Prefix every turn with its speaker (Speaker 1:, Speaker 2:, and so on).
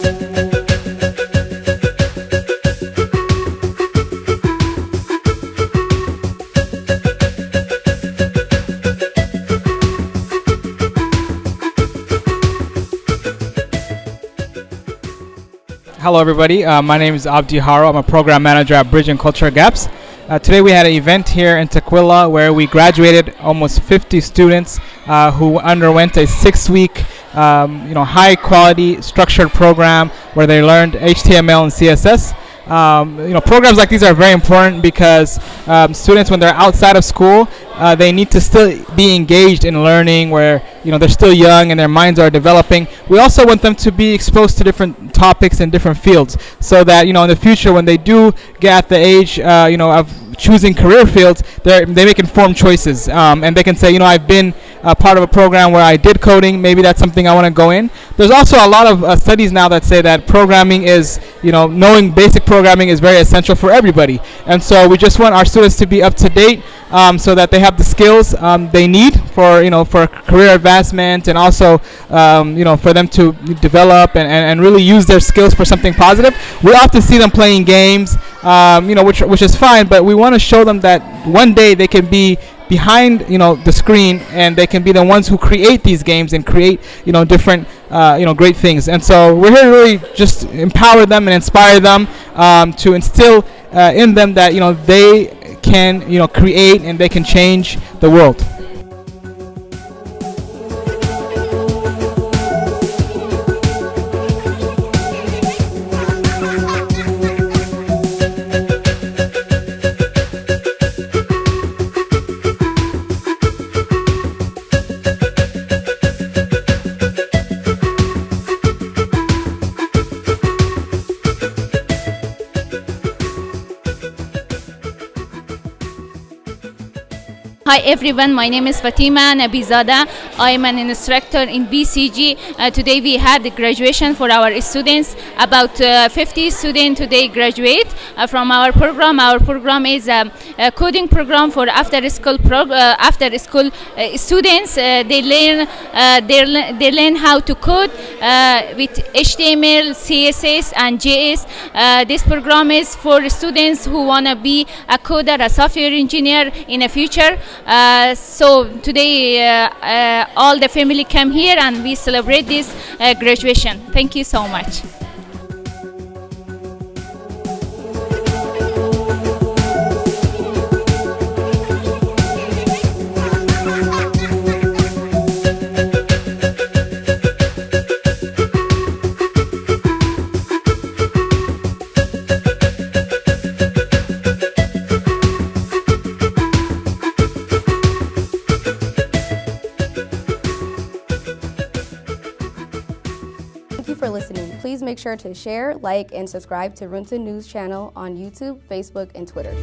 Speaker 1: Hello everybody, my name is Abdi Haro. I'm a program manager at Bridge and Culture Gaps. Today we had an event here in Tequila where we graduated almost 50 students who underwent a 6-week high quality structured program where they learned HTML and CSS. Programs like these are very important because students, when they're outside of school, they need to still be engaged in learning where they're still young and their minds are developing. We also want them to be exposed to different topics in different fields so that in the future when they do get at the age of choosing career fields, they make informed choices and they can say, I've been part of a program where I did coding, maybe that's something I want to go in. There's also a lot of studies now that say that programming is, knowing basic programming is very essential for everybody. And so we just want our students to be up to date so that they have the skills they need for career advancement and also for them to develop and really use their skills for something positive. We often see them playing games, which is fine, but we want to show them that one day they can be behind the screen and they can be the ones who create these games and create different great things. And so we're here to really just empower them and inspire them to instill in them that they can create and they can change the world.
Speaker 2: Hi everyone, my name is Fatima Nabizada. I am an instructor in BCG. Today we had the graduation for our students. About 50 students today graduate from our program. Our program is a coding program for after school students. They learn how to code with HTML, CSS, and JS. This program is for students who want to be a coder, a software engineer in the future. So today all the family came here and we celebrate this graduation. Thank you so much.
Speaker 3: Thank you for listening. Please make sure to share, like, and subscribe to Runta News channel on YouTube, Facebook, and Twitter.